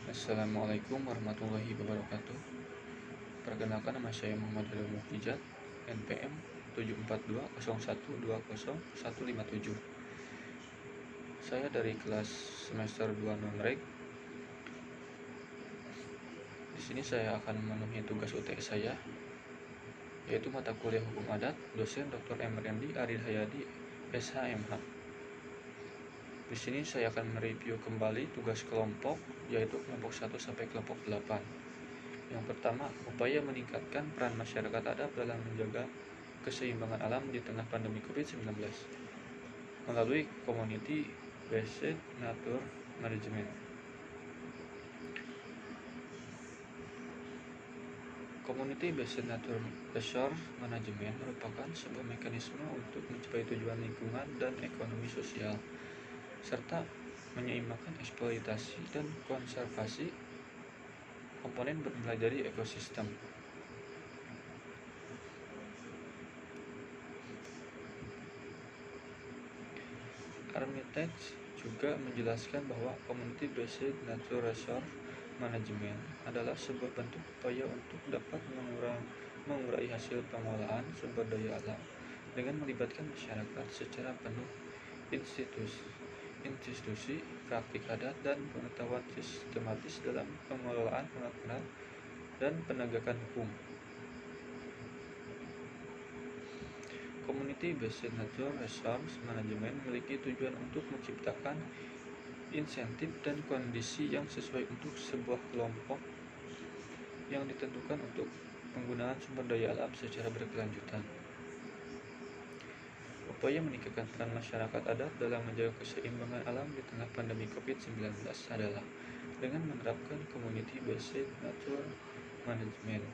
Assalamualaikum warahmatullahi wabarakatuh. Perkenalkan, nama saya Muhammad Ridho Mukijat, NPM 74201201157. Saya dari kelas semester 2 non-reg. Di sini saya akan memenuhi tugas UTS saya, yaitu mata kuliah Hukum Adat, dosen Dr. MRND Aril Hayadi, SHMH. Di sini saya akan mereview kembali tugas kelompok, yaitu kelompok 1 sampai kelompok 8. Yang pertama, upaya meningkatkan peran masyarakat adat dalam menjaga keseimbangan alam di tengah pandemi COVID-19 melalui Community Based Nature Management. Community Based Nature Resource Management merupakan sebuah mekanisme untuk mencapai tujuan lingkungan dan ekonomi sosial, serta menyeimbangkan eksploitasi dan konservasi komponen bernilai dari ekosistem. Armitage juga menjelaskan bahwa Community Based Nature Resource Management adalah sebuah bentuk upaya untuk dapat mengurai hasil pengolahan sumber daya alam dengan melibatkan masyarakat secara penuh, institusi, praktik adat, dan pengetahuan sistematis dalam pengelolaan dan penegakan hukum. Community Based Nature Resource Management memiliki tujuan untuk menciptakan insentif dan kondisi yang sesuai untuk sebuah kelompok yang ditentukan untuk penggunaan sumber daya alam secara berkelanjutan. Upaya meningkatkan peran masyarakat adat dalam menjaga keseimbangan alam di tengah pandemi COVID-19 adalah dengan menerapkan Community Based Nature Management.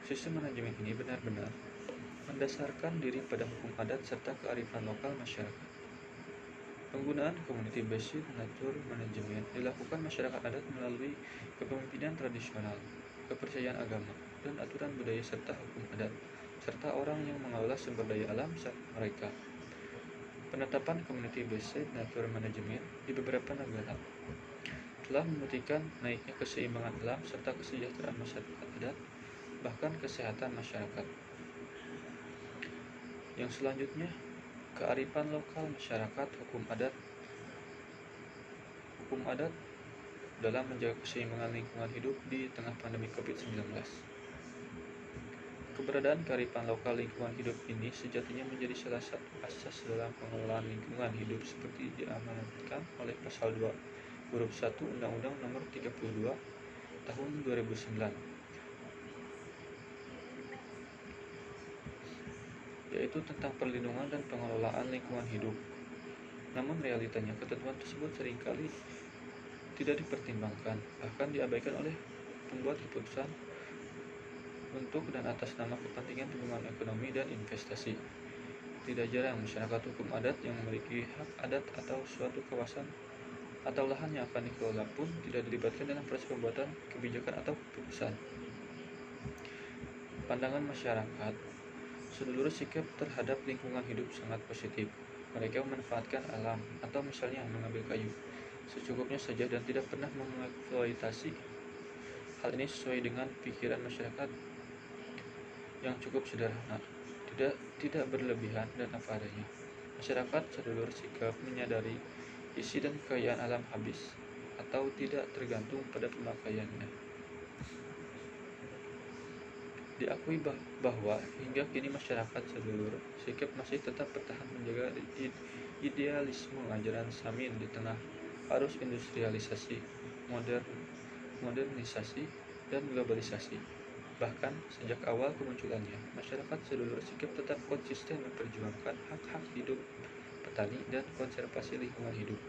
Sistem manajemen ini benar-benar mendasarkan diri pada hukum adat serta kearifan lokal masyarakat. Penggunaan Community Based Nature Management dilakukan masyarakat adat melalui kepemimpinan tradisional, kepercayaan agama, dan aturan budaya serta hukum adat, serta orang yang mengelola sumber daya alam saat mereka. Penetapan Community Based Nature Management di beberapa negara telah membuktikan naiknya keseimbangan alam serta kesejahteraan masyarakat adat, bahkan kesehatan masyarakat. Yang selanjutnya, kearifan lokal masyarakat hukum adat dalam menjaga keseimbangan lingkungan hidup di tengah pandemi COVID-19. Keberadaan kearifan lokal lingkungan hidup ini sejatinya menjadi salah satu asas dalam pengelolaan lingkungan hidup seperti diamanatkan oleh Pasal 2 huruf 1 Undang-Undang Nomor 32 Tahun 2009, yaitu tentang perlindungan dan pengelolaan lingkungan hidup. Namun realitanya ketentuan tersebut seringkali tidak dipertimbangkan, bahkan diabaikan oleh pembuat keputusan untuk dan atas nama kepentingan hubungan ekonomi dan investasi. Tidak jarang masyarakat hukum adat yang memiliki hak adat atau suatu kawasan atau lahan yang akan dikelola pun tidak dilibatkan dalam proses pembuatan kebijakan atau keputusan. Pandangan masyarakat seluruh sikap terhadap lingkungan hidup sangat positif. Mereka memanfaatkan alam atau misalnya mengambil kayu secukupnya saja dan tidak pernah mengeksploitasi. Hal ini sesuai dengan pikiran masyarakat yang cukup sederhana, tidak berlebihan dan apa adanya. Masyarakat seluruh sikap menyadari isi dan kekayaan alam habis atau tidak tergantung pada pemakaiannya. Diakui bahwa hingga kini masyarakat seluruh sikap masih tetap bertahan menjaga idealisme ajaran Samin di tengah arus industrialisasi, modernisasi, dan globalisasi. Bahkan sejak awal kemunculannya, masyarakat seluruh sikap tetap konsisten memperjuangkan hak-hak hidup petani dan konservasi lingkungan hidup.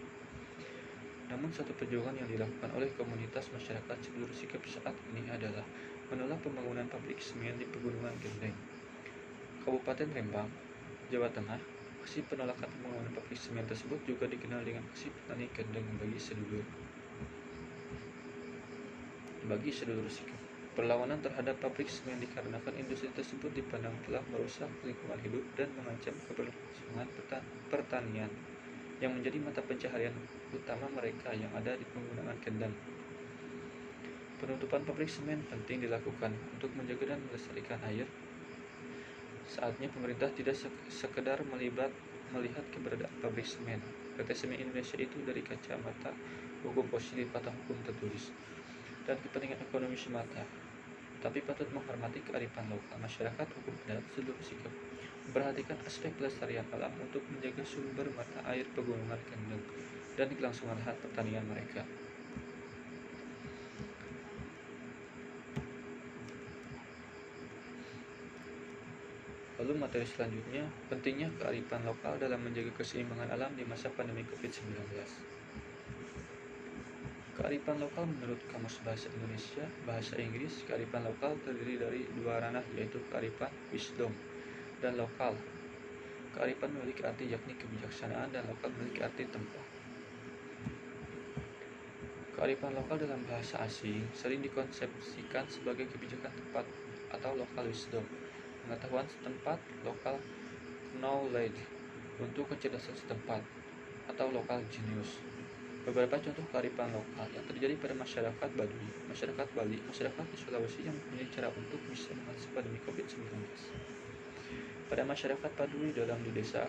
Namun satu perjuangan yang dilakukan oleh komunitas masyarakat seluruh sikap saat ini adalah menolak pembangunan pabrik semen di Pegunungan Gendeng, Kabupaten Rembang, Jawa Tengah. Aksi penolakan pembangunan pabrik semen tersebut juga dikenal dengan aksi petani gendeng bagi sedulur sikap. Perlawanan terhadap pabrik semen dikarenakan industri tersebut dipandang telah merusak lingkungan hidup dan mengancam keberlangsungan pertanian yang menjadi mata pencaharian utama mereka yang ada di Pegunungan Gendeng. Penutupan pabrik semen penting dilakukan untuk menjaga dan melestarikan air. Saatnya pemerintah tidak sekedar melihat keberadaan pabrik semen PT Semen Indonesia itu dari kacamata hukum positif atau hukum tertulis dan kepentingan ekonomi semata, tapi patut menghormati kearifan lokal masyarakat hukum adat seluruh sikap, memperhatikan aspek pelestarian alam untuk menjaga sumber mata air pegunungan kendeng dan kelangsungan lahan pertanian mereka. Lalu materi selanjutnya, pentingnya kearifan lokal dalam menjaga keseimbangan alam di masa pandemi COVID-19. Kearifan lokal menurut Kamus Bahasa Indonesia, Bahasa Inggris, kearifan lokal terdiri dari dua ranah, yaitu kearifan wisdom dan lokal. Kearifan memiliki arti yakni kebijaksanaan dan lokal memiliki arti tempat. Kearifan lokal dalam bahasa asing sering dikonsepsikan sebagai kebijakan tempat atau local wisdom, pengetahuan setempat, local knowledge, untuk kecerdasan setempat, atau local genius. Beberapa contoh kearifan lokal yang terjadi pada masyarakat Baduy, masyarakat Bali, masyarakat di Sulawesi yang mempunyai cara untuk bisa mengatasi pandemi COVID-19. Pada masyarakat Baduy di desa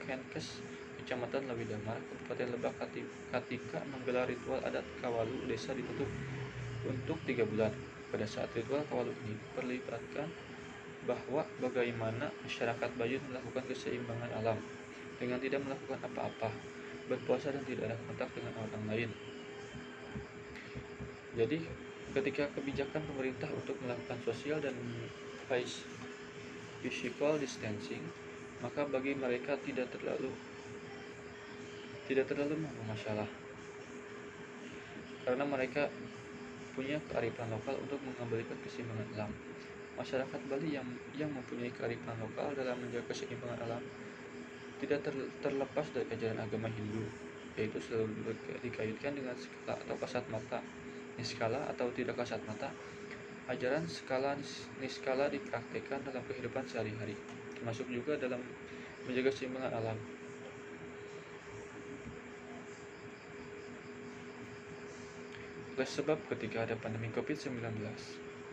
Kenkes, Kecamatan Lewidamar, Kabupaten Lebak, ketika menggelar ritual adat Kawalu, desa ditutup untuk 3 bulan. Pada saat ritual Kawalu ini diperlihatkan bahwa bagaimana masyarakat Baduy melakukan keseimbangan alam dengan tidak melakukan apa-apa, berpuasa dan tidak ada kontak dengan orang lain. Jadi, ketika kebijakan pemerintah untuk melakukan sosial dan physical distancing, maka bagi mereka tidak terlalu masalah, karena mereka punya kearifan lokal untuk mengembalikan keseimbangan alam. Masyarakat Bali yang mempunyai kearifan lokal dalam menjaga keseimbangan alam tidak terlepas dari ajaran agama Hindu, yaitu selalu dikaitkan dengan skala atau kasat mata, niskala atau tidak kasat mata. Ajaran skala niskala dipraktikkan dalam kehidupan sehari-hari, termasuk juga dalam menjaga keseimbangan alam. Oleh sebab ketika ada pandemi COVID-19,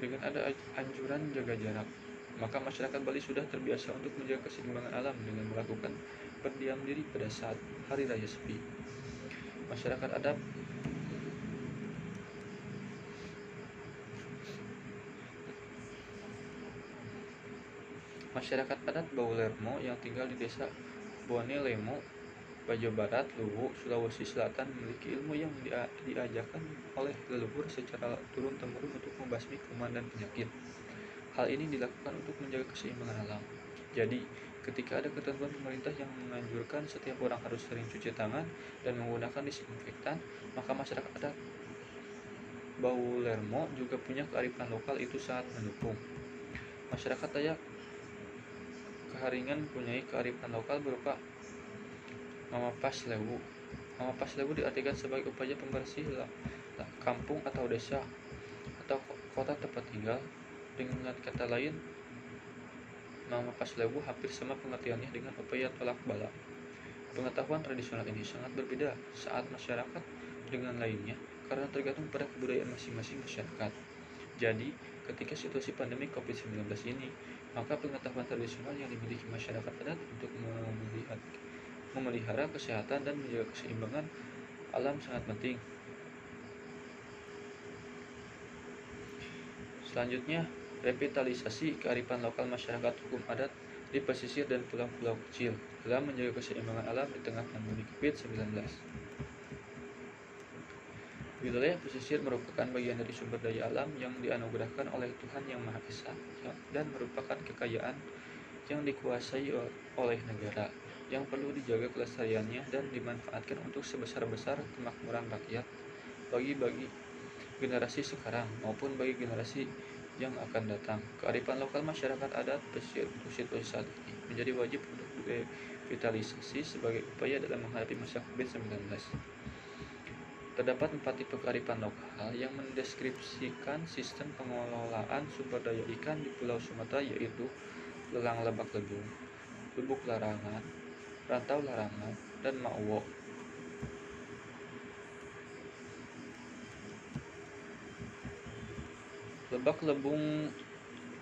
dengan ada anjuran jaga jarak, maka masyarakat Bali sudah terbiasa untuk menjaga keseimbangan alam dengan melakukan berdiam diri pada saat hari raya sepi. Masyarakat adat Baulermo yang tinggal di desa Bonelemo, Bajo Barat, Luwu, Sulawesi Selatan memiliki ilmu yang diajarkan oleh leluhur secara turun-temurun untuk membasmi kuman dan penyakit. Hal ini dilakukan untuk menjaga keseimbangan alam. Jadi, ketika ada ketentuan pemerintah yang menganjurkan setiap orang harus sering cuci tangan dan menggunakan disinfektan, maka masyarakat adat Baulermo juga punya kearifan lokal itu sangat mendukung. Masyarakat Dayak Keharingan mempunyai kearifan lokal berupa Mamapas Lewu. Mamapas Lewu diartikan sebagai upaya pembersih kampung atau desa atau kota tempat tinggal. Dengan kata lain, Mamapas Lewu hampir sama pengertiannya dengan upaya tolak bala. Pengetahuan tradisional ini sangat berbeda saat masyarakat dengan lainnya karena tergantung pada kebudayaan masing-masing masyarakat. Jadi, ketika situasi pandemi COVID-19 ini, maka pengetahuan tradisional yang dimiliki masyarakat adat untuk memelihara kesehatan dan menjaga keseimbangan alam sangat penting. Selanjutnya, revitalisasi kearifan lokal masyarakat hukum adat di pesisir dan pulau-pulau kecil dalam menjaga keseimbangan alam di tengah pandemi COVID-19. Wilayah pesisir merupakan bagian dari sumber daya alam yang dianugerahkan oleh Tuhan Yang Maha Esa dan merupakan kekayaan yang dikuasai oleh negara yang perlu dijaga kelestariannya dan dimanfaatkan untuk sebesar-besar kemakmuran rakyat bagi generasi sekarang maupun bagi generasi yang akan datang. Kearifan lokal masyarakat adat pesisir untuk situasi saat ini menjadi wajib untuk direvitalisasi sebagai upaya dalam menghadapi masa COVID-19. Terdapat 4 tipe kearifan lokal yang mendeskripsikan sistem pengelolaan sumber daya ikan di Pulau Sumatera, yaitu lelang lebak lebung, lubuk larangan, rantau larangan, dan ma'wo. Lebak Lebung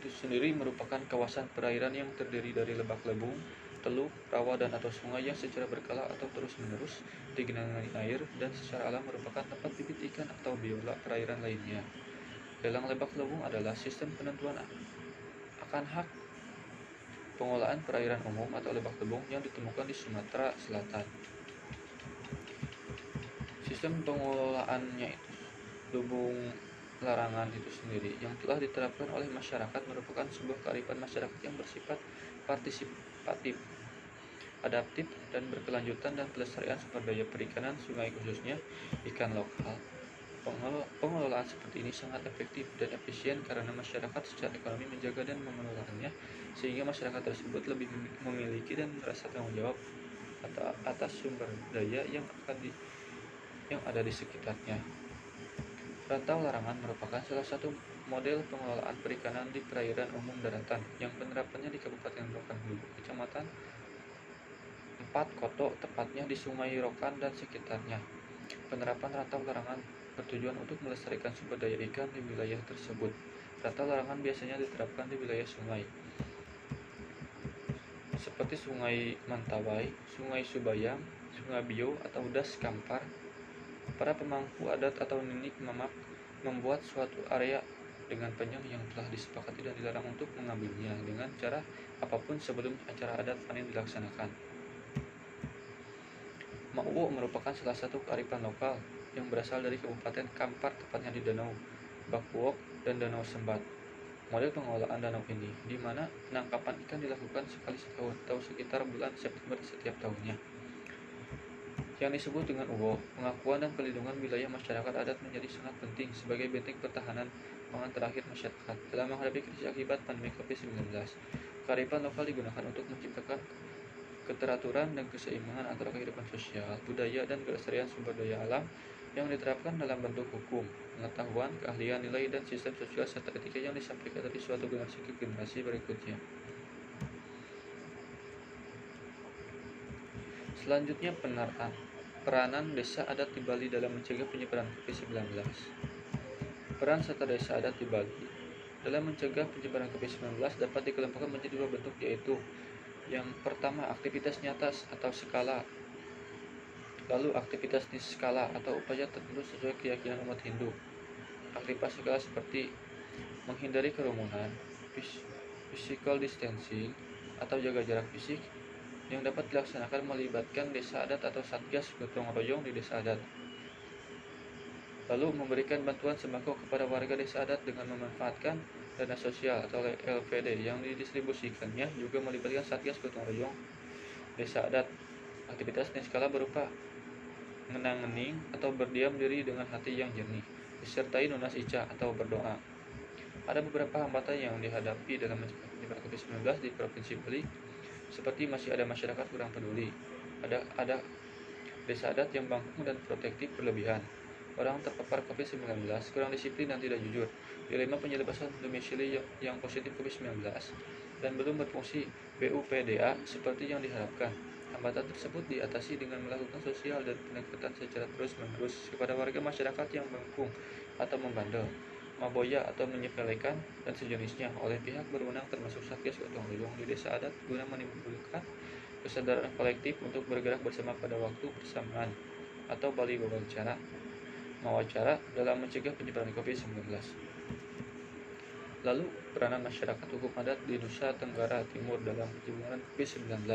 itu sendiri merupakan kawasan perairan yang terdiri dari lebak lebung, teluk, rawa, dan atau sungai yang secara berkala atau terus-menerus digenangi air dan secara alam merupakan tempat bibit ikan atau biola perairan lainnya. Lelang lebak lebung adalah sistem penentuan akan hak pengelolaan perairan umum atau lebak lebung yang ditemukan di Sumatera Selatan. Sistem pengelolaannya itu lubung larangan itu sendiri yang telah diterapkan oleh masyarakat merupakan sebuah kearifan masyarakat yang bersifat partisipatif, adaptif, dan berkelanjutan dan pelestarian sumber daya perikanan sungai khususnya ikan lokal. Pengelolaan seperti ini sangat efektif dan efisien karena masyarakat secara ekonomi menjaga dan mengelolanya, sehingga masyarakat tersebut lebih memiliki dan merasa tanggung jawab atas sumber daya yang ada di sekitarnya. Rantau larangan merupakan salah satu model pengelolaan perikanan di perairan umum daratan yang penerapannya di Kabupaten Rokan Hulu, Kecamatan 4 Koto, tepatnya di Sungai Rokan dan sekitarnya. Penerapan rantau larangan bertujuan untuk melestarikan sumber daya ikan di wilayah tersebut. Rantau larangan biasanya diterapkan di wilayah sungai, seperti Sungai Mantawai, Sungai Subayang, Sungai Bio, atau Das Kampar. Para pemangku adat atau ninik mamak membuat suatu area dengan penyu yang telah disepakati dan dilarang untuk mengambilnya dengan cara apapun sebelum acara adat panen dilaksanakan. Ma'uwo merupakan salah satu kearifan lokal yang berasal dari Kabupaten Kampar, tepatnya di Danau Bakuok dan Danau Sembat. Model pengelolaan danau ini, di mana penangkapan ikan dilakukan sekali setahun atau sekitar bulan September setiap tahunnya, yang disebut dengan Uwo. Pengakuan dan pelindungan wilayah masyarakat adat menjadi sangat penting sebagai benteng pertahanan pangan terakhir masyarakat dalam menghadapi krisis akibat pandemi COVID-19. Kearifan lokal digunakan untuk menciptakan keteraturan dan keseimbangan antara kehidupan sosial, budaya, dan kelestarian sumber daya alam yang diterapkan dalam bentuk hukum, pengetahuan, keahlian, nilai, dan sistem sosial serta etika yang disampaikan dari suatu generasi ke generasi berikutnya. Selanjutnya, peranan desa adat di Bali dalam mencegah penyebaran COVID-19. Peran serta desa adat di Bali dalam mencegah penyebaran COVID-19 dapat dikelompokkan menjadi dua bentuk, yaitu yang pertama, aktivitas nyata atau skala, lalu aktivitas niskala atau upaya tertentu sesuai keyakinan umat Hindu. Aktivitas skala seperti menghindari kerumunan, physical distancing, atau jaga jarak fisik yang dapat dilaksanakan melibatkan desa adat atau satgas gotong royong di desa adat. Lalu memberikan bantuan sembako kepada warga desa adat dengan memanfaatkan dana sosial atau LPD yang didistribusikannya juga melibatkan satgas gotong royong desa adat. Aktivitas niskala berupa menangening atau berdiam diri dengan hati yang jernih, disertai nunas ica atau berdoa. Ada beberapa hambatan yang dihadapi dalam mencegah penyebaran COVID-19 di Provinsi Bali, seperti masih ada masyarakat kurang peduli, ada desa adat yang bangkung dan protektif berlebihan, orang terpapar COVID-19 kurang disiplin dan tidak jujur, dilema penyelesaian domisili yang positif COVID-19, dan belum berfungsi BUPDA seperti yang diharapkan. Hambatan tersebut diatasi dengan melakukan sosial dan pendekatan secara terus-menerus kepada warga masyarakat yang bangkung atau membandel, maboya atau menyepelekan dan sejenisnya oleh pihak berwenang termasuk satgas gotong royong di desa adat guna menimbulkan kesadaran kolektif untuk bergerak bersama pada waktu bersamaan atau Bali Mawacara dalam mencegah penyebaran COVID-19. Lalu, peranan masyarakat hukum adat di Nusa Tenggara Timur dalam penyebaran COVID-19.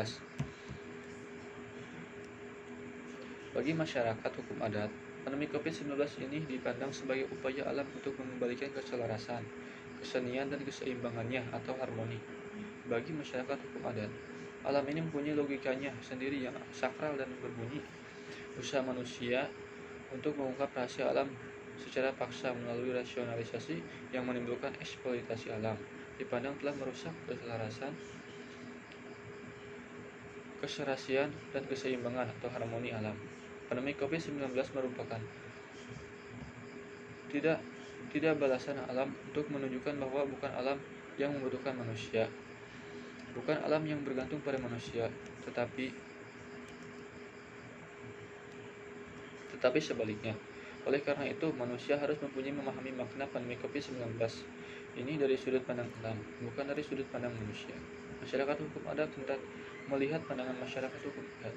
Bagi masyarakat hukum adat, pandemi COVID-19 ini dipandang sebagai upaya alam untuk mengembalikan keselarasan, kesenian, dan keseimbangannya atau harmoni. Bagi masyarakat hukum adat, alam ini mempunyai logikanya sendiri yang sakral dan berbunyi. Usaha manusia untuk mengungkap rahasia alam secara paksa melalui rasionalisasi yang menimbulkan eksploitasi alam dipandang telah merusak keselarasan, keserasian, dan keseimbangan atau harmoni alam. Pandemi COVID-19 merupakan tidak balasan alam untuk menunjukkan bahwa bukan alam yang membutuhkan manusia, bukan alam yang bergantung pada manusia, tetapi sebaliknya, Oleh karena itu, manusia harus memahami makna pandemi COVID-19 ini dari sudut pandang alam, bukan dari sudut pandang manusia. Masyarakat hukum adat hendak melihat pandangan masyarakat hukum adat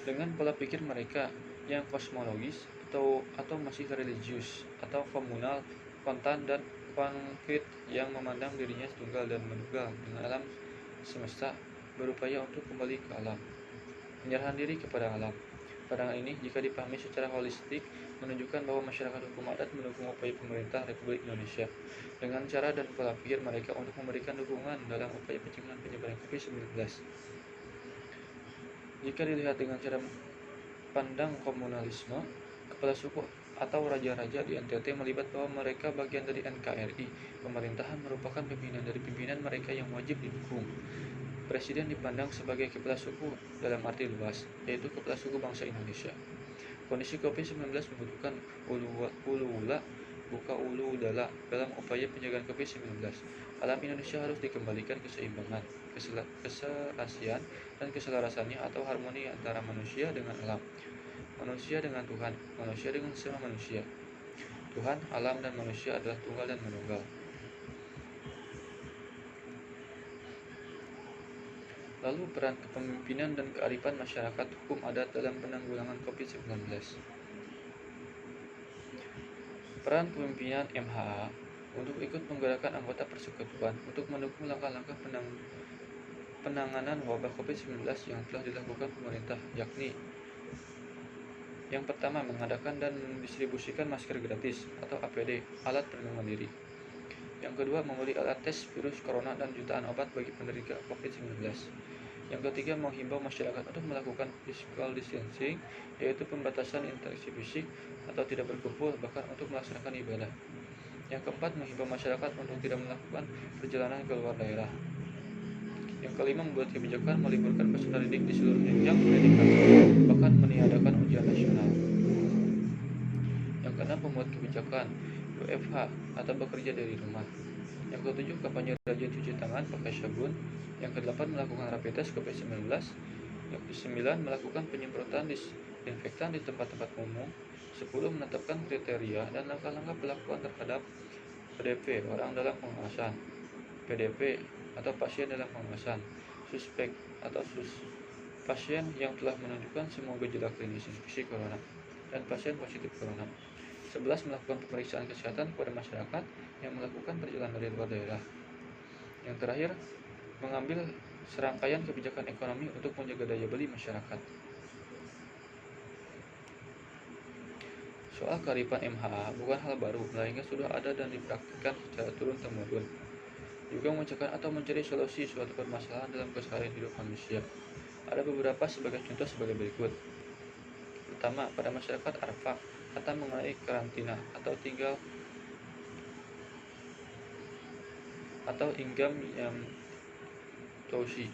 dengan pola pikir mereka yang kosmologis atau masih religius atau komunal, kontan dan konkret yang memandang dirinya tunggal dan menunggal dengan alam semesta, berupaya untuk kembali ke alam, menyerahkan diri kepada alam. Pandangan ini, jika dipahami secara holistik, menunjukkan bahwa masyarakat hukum adat mendukung upaya pemerintah Republik Indonesia dengan cara dan pola pikir mereka untuk memberikan dukungan dalam upaya pencegahan penyebaran COVID-19. Jika dilihat dengan cara pandang komunalisme, kepala suku atau raja-raja di NTT melibat bahwa mereka bagian dari NKRI. Pemerintahan merupakan pimpinan dari pimpinan mereka yang wajib didukung. Presiden dipandang sebagai kepala suku dalam arti luas, yaitu kepala suku bangsa Indonesia. Kondisi COVID-19 membutuhkan ulu ula buka ulu udala dalam upaya pencegahan COVID-19. Alam Indonesia harus dikembalikan keseimbangan, keserasian, dan keselarasannya atau harmoni antara manusia dengan alam, manusia dengan Tuhan, manusia dengan sesama manusia. Tuhan, alam, dan manusia adalah tunggal dan menunggal. Lalu peran kepemimpinan dan kearifan masyarakat hukum adat dalam penanggulangan COVID-19. Peran kepemimpinan MHA untuk ikut menggerakkan anggota persekutuan untuk mendukung langkah-langkah penanganan wabah COVID-19 yang telah dilakukan pemerintah, yakni yang pertama, mengadakan dan mendistribusikan masker gratis atau APD, alat perlindungan diri. Yang kedua, membeli alat tes virus corona dan jutaan obat bagi penderita COVID-19. Yang ketiga, menghimbau masyarakat untuk melakukan physical distancing, yaitu pembatasan interaksi fisik atau tidak berkumpul, bahkan untuk melaksanakan ibadah. Yang keempat, menghimbau masyarakat untuk tidak melakukan perjalanan ke luar daerah. Yang kelima, membuat kebijakan meliburkan peserta didik di seluruh jenjang pendidikan, bahkan meniadakan ujian nasional. Yang keenam, membuat kebijakan WFH atau bekerja dari rumah. Yang ketujuh, kampanye rajin cuci tangan pakai sabun. Yang kedelapan, melakukan rapid test COVID-19. Yang kesembilan, melakukan penyemprotan disinfektan di tempat-tempat umum. 10, menetapkan kriteria dan langkah-langkah pelakuan terhadap PDP, orang dalam pengawasan, PDP atau pasien dalam pengawasan, suspek atau pasien yang telah menunjukkan semua gejala klinis infeksi corona, dan pasien positif corona. 11, melakukan pemeriksaan kesehatan kepada masyarakat yang melakukan perjalanan dari luar daerah. Yang terakhir, mengambil serangkaian kebijakan ekonomi untuk menjaga daya beli masyarakat. Soal kearifan MHA bukan hal baru, melainkan sudah ada dan dipraktikkan secara turun-temurun, juga mencegah atau mencari solusi suatu permasalahan dalam keseharian hidup manusia. Ada beberapa sebagai contoh sebagai berikut. Pertama, pada masyarakat Arfak, kata mengenai karantina atau tinggal atau inggam yang tausi.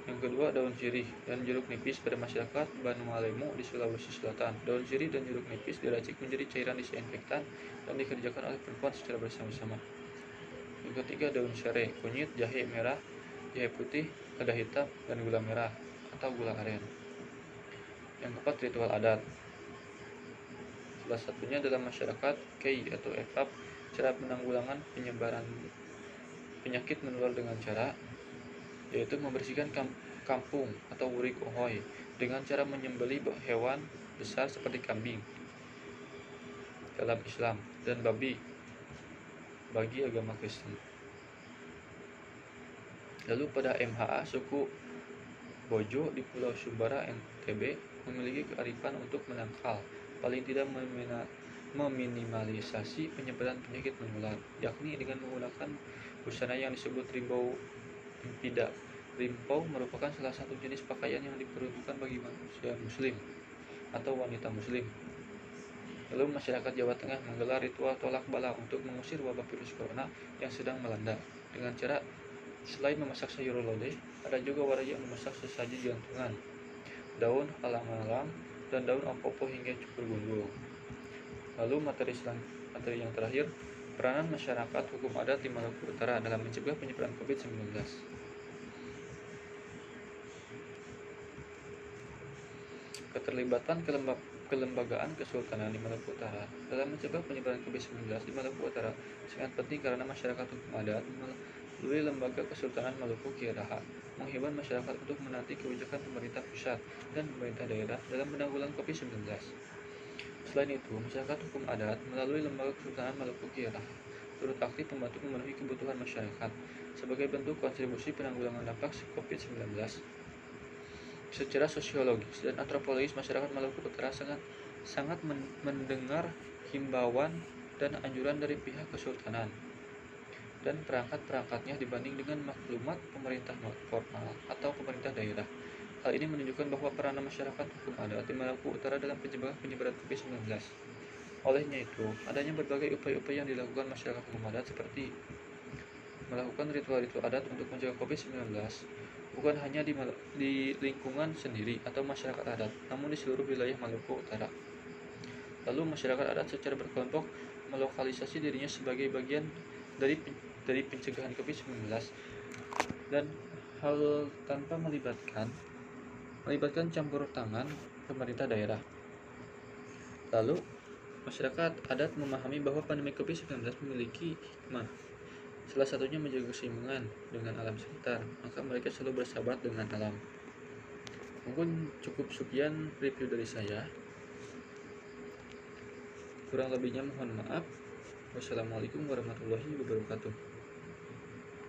Yang kedua, daun sirih dan jeruk nipis pada masyarakat Banualemu di Sulawesi Selatan. Daun sirih dan jeruk nipis diracik menjadi cairan disinfektan dan dikerjakan oleh perempuan secara bersama-sama. Yang ketiga, daun serai, kunyit, jahe merah, jahe putih, lada hitam, dan gula merah atau gula aren. Yang keempat, ritual adat. Salah satunya dalam masyarakat Kei atau Efap, cara penanggulangan penyebaran penyakit menular dengan cara yaitu membersihkan kampung atau wurik ohoi dengan cara menyembelih hewan besar seperti kambing dalam Islam dan babi bagi agama Kristen. Lalu pada MHA, suku Bojo di Pulau Sumbawa NTB memiliki kearifan untuk menangkal paling tidak meminimalisasi penyebaran penyakit menular, yakni dengan menggunakan busana yang disebut rimbau impida. Rimbau merupakan salah satu jenis pakaian yang diperuntukkan bagi manusia muslim atau wanita muslim. Lalu masyarakat Jawa Tengah menggelar ritual tolak bala untuk mengusir wabah virus corona yang sedang melanda dengan cara selain memasak sayur lodeh, ada juga warga yang memasak sesaji jantungan, daun alang-alang, dan daun opo-opo hingga cukur gundul. Lalu materi yang terakhir, peranan masyarakat hukum adat di Maluku Utara dalam mencegah penyebaran COVID-19. Keterlibatan Kelembagaan Kesultanan di Maluku Utara. Dalam mencegah penyebaran COVID-19 di Maluku Utara sangat penting karena masyarakat hukum adat melalui Lembaga Kesultanan Maluku KIRAHA menghimbau masyarakat untuk menaati kebijakan pemerintah pusat dan pemerintah daerah dalam penanggulangan COVID-19. Selain itu, masyarakat hukum adat melalui Lembaga Kesultanan Maluku KIRAHA turut aktif membantu memenuhi kebutuhan masyarakat sebagai bentuk kontribusi penanggulangan dampak COVID-19. Secara sosiologis dan antropologis, masyarakat Maluku Utara sangat mendengar himbauan dan anjuran dari pihak kesultanan dan perangkat-perangkatnya dibanding dengan maklumat pemerintah formal atau pemerintah daerah. Hal ini menunjukkan bahwa peranan masyarakat hukum adat di Maluku Utara dalam pencegahan penyebaran COVID-19. Olehnya itu, adanya berbagai upaya-upaya yang dilakukan masyarakat hukum adat seperti melakukan ritual-ritual adat untuk mencegah COVID-19 bukan hanya di lingkungan sendiri atau masyarakat adat, namun di seluruh wilayah Maluku Utara. Lalu masyarakat adat secara berkelompok melokalisasi dirinya sebagai bagian dari pencegahan COVID-19 dan hal tanpa melibatkan campur tangan pemerintah daerah. Lalu masyarakat adat memahami bahwa pandemi COVID-19 memiliki hikmah. Salah satunya menjaga keseimbangan dengan alam sekitar, maka mereka selalu bersahabat dengan alam. Mungkin cukup sekian review dari saya. Kurang lebihnya mohon maaf. Wassalamualaikum warahmatullahi wabarakatuh.